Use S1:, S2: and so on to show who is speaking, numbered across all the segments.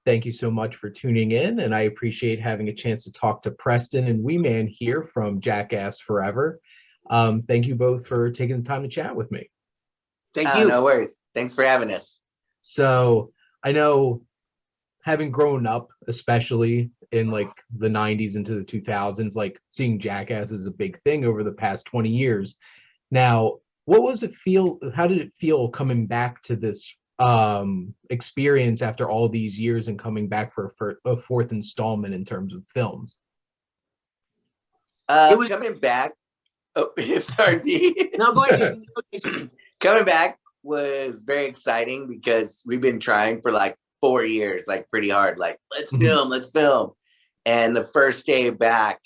S1: Thank you so much for tuning in, and I appreciate having a chance to talk to Preston and Wee Man here from Jackass Forever. Thank you both for taking the time to chat with me.
S2: Thank you.
S3: No worries. Thanks for having us.
S1: So I know, having grown up, especially in like the 90s into the 2000s, like seeing Jackass is a big thing over the past 20 years. Now, what was it feel? How did it feel coming back to this experience after all these years and coming back for a fourth installment in terms of films?
S3: It was coming back. Oh, sorry, D.
S2: No, go ahead.
S3: Coming back was very exciting because we've been trying for like 4 years, like pretty hard, like let's film. And the first day back,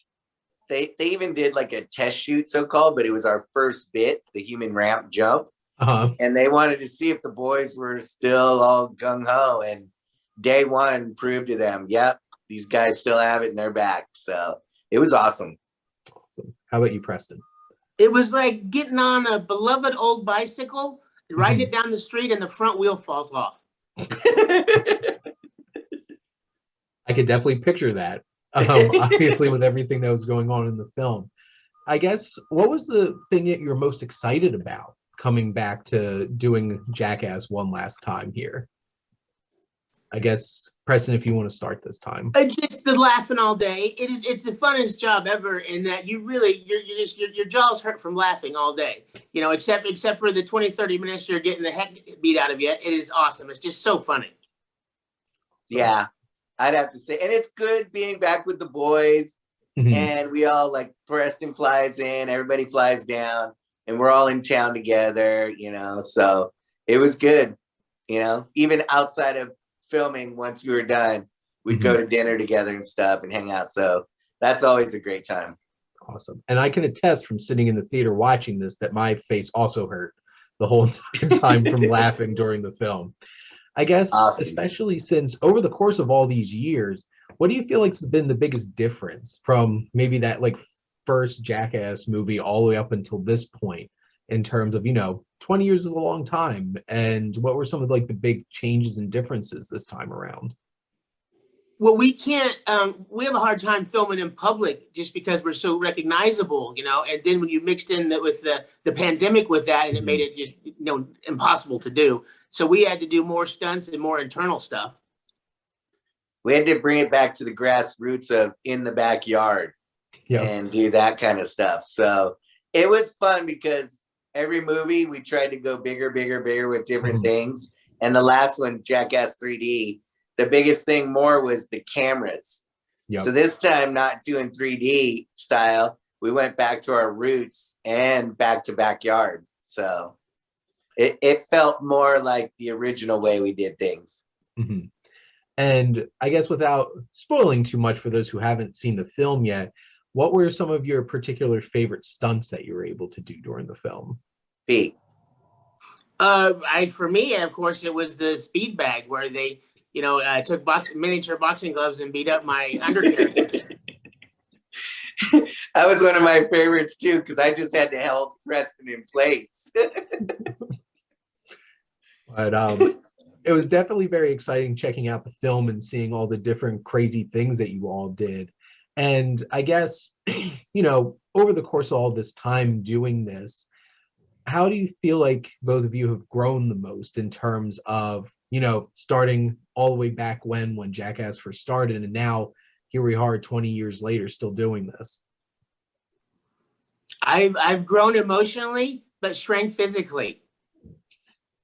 S3: they even did like a test shoot, so-called, but it was our first bit, the human ramp jump. And they wanted to see if the boys were still all gung-ho, and day one proved to them, yep, these guys still have it in their back. So it was awesome.
S1: How about you, Preston?
S2: It was like getting on a beloved old bicycle, riding it down the street, and the front wheel falls off.
S1: I could definitely picture that. Obviously, with everything that was going on in the film. I guess, what was the thing that you're most excited about coming back to doing Jackass one last time here? I guess, Preston, if you want to start this time.
S2: Just the laughing all day. It's the funnest job ever, in that you really, your jaws hurt from laughing all day. You know, except for the 20-30 minutes you're getting the heck beat out of you. It is awesome. It's just so funny.
S3: Yeah, I'd have to say. And it's good being back with the boys. And we all, like, Preston flies in, everybody flies down, and we're all in town together, you know. So it was good, you know. Even outside of filming, once we were done, we'd go to dinner together and stuff and hang out. So that's always a great time.
S1: Awesome. And I can attest from sitting in the theater watching this that my face also hurt the whole time from laughing during the film. I guess, especially since over the course of all these years, what do you feel like's been the biggest difference from maybe that like first Jackass movie all the way up until this point, in terms of, you know, 20 years is a long time, and what were some of like the big changes and differences this time around?
S2: Well, we can't, we have a hard time filming in public just because we're so recognizable, you know, and then when you mixed in with the pandemic with that, and it made it just, you know, impossible to do. So we had to do more stunts and more internal stuff.
S3: We had to bring it back to the grassroots of in the backyard and do that kind of stuff. So it was fun because every movie we tried to go bigger with different things. And the last one, Jackass 3D, the biggest thing more was the cameras. So this time, not doing 3D style, we went back to our roots and back to backyard. So it felt more like the original way we did things.
S1: And I guess, without spoiling too much for those who haven't seen the film yet, what were some of your particular favorite stunts that you were able to do during the film?
S3: Pete?
S2: For me, of course, it was the speed bag where they, you know, took miniature boxing gloves and beat up my undercarriage.
S3: That was one of my favorites too, because I just had to hold Preston in place.
S1: But it was definitely very exciting checking out the film and seeing all the different crazy things that you all did. And I guess, you know, over the course of all this time doing this, how do you feel like both of you have grown the most in terms of, you know, starting all the way back when Jackass first started, and now here we are 20 years later still doing this?
S2: I've grown emotionally, but shrank physically.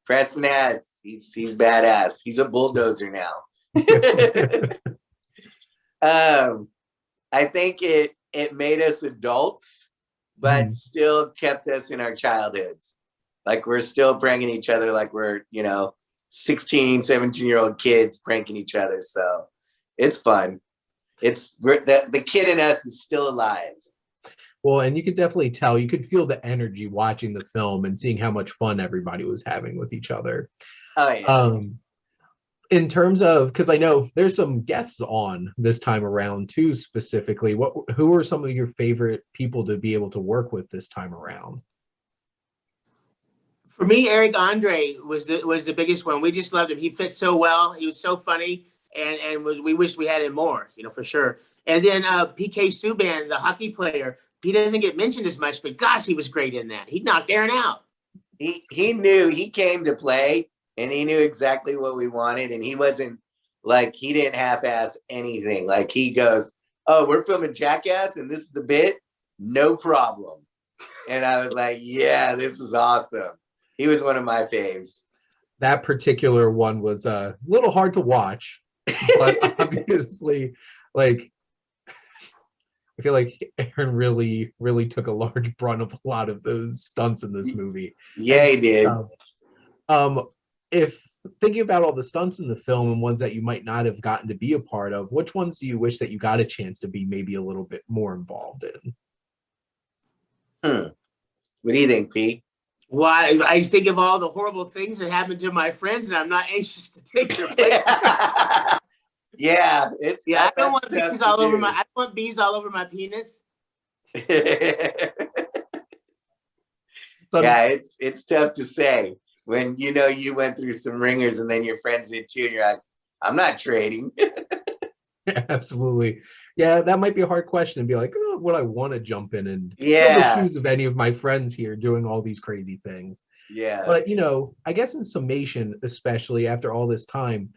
S3: Preston has. He's badass. He's a bulldozer now. I think it made us adults, but still kept us in our childhoods. Like, we're still pranking each other like we're, you know, 16, 17-year-old kids pranking each other. So it's fun. The kid in us is still alive.
S1: Well, and you could definitely tell, you could feel the energy watching the film and seeing how much fun everybody was having with each other.
S3: Oh, yeah.
S1: In terms of, because I know there's some guests on this time around too, specifically, who are some of your favorite people to be able to work with this time around?
S2: For me, Eric Andre was the biggest one. We just loved him. He fit so well. He was so funny. and we wish we had him more, you know, for sure. And then PK Subban, the hockey player, he doesn't get mentioned as much, but gosh, he was great in that. He knocked Aaron out.
S3: He knew, he came to play, and he knew exactly what we wanted, and he wasn't like, he didn't half-ass anything. Like, he goes, oh, we're filming Jackass and this is the bit? No problem. And I was like, yeah, this is awesome. He was one of my faves.
S1: That particular one was a little hard to watch, but obviously, like, I feel like Aaron really took a large brunt of a lot of those stunts in this movie.
S3: Yeah, he did.
S1: If thinking about all the stunts in the film and ones that you might not have gotten to be a part of, which ones do you wish that you got a chance to be maybe a little bit more involved in?
S3: What do you think, Pete?
S2: Well, I just think of all the horrible things that happened to my friends, and I'm not anxious to take their place.
S3: Yeah,
S2: I don't want bees all over my. I don't want bees all over my penis.
S3: Yeah, it's tough to say when you know you went through some ringers and then your friends did too, and you're like, I'm not trading.
S1: Absolutely. Yeah, that might be a hard question and be like, oh, would I want to jump in and fill the shoes of any of my friends here doing all these crazy things?
S3: Yeah.
S1: But, you know, I guess in summation, especially after all this time,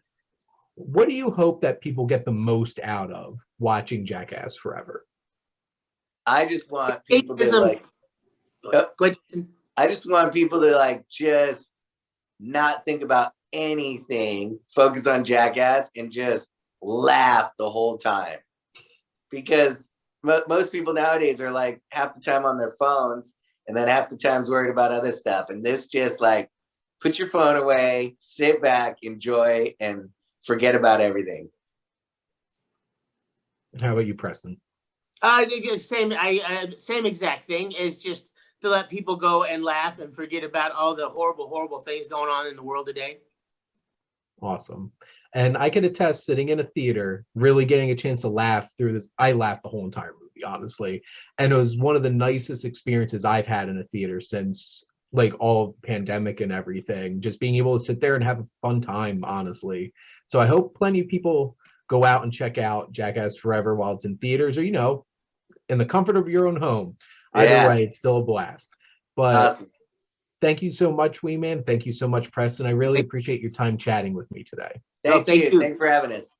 S1: what do you hope that people get the most out of watching Jackass Forever?
S3: I just want people to I just want people to like just not think about anything, focus on Jackass, and just laugh the whole time. Because most people nowadays are like half the time on their phones and then half the time's worried about other stuff. And this just like, put your phone away, sit back, enjoy, and forget about everything.
S1: How about you, Preston?
S2: Same exact thing. It's just to let people go and laugh and forget about all the horrible things going on in the world today.
S1: Awesome. And I can attest, sitting in a theater, really getting a chance to laugh through this. I laughed the whole entire movie, honestly. And it was one of the nicest experiences I've had in a theater since like all pandemic and everything. Just being able to sit there and have a fun time, honestly. So I hope plenty of people go out and check out Jackass Forever while it's in theaters, or, you know, in the comfort of your own home. Either way, it's still a blast. But awesome. Thank you so much, Wee Man. Thank you so much, Preston. I really appreciate your time chatting with me today.
S3: Thank you. Thanks for having us.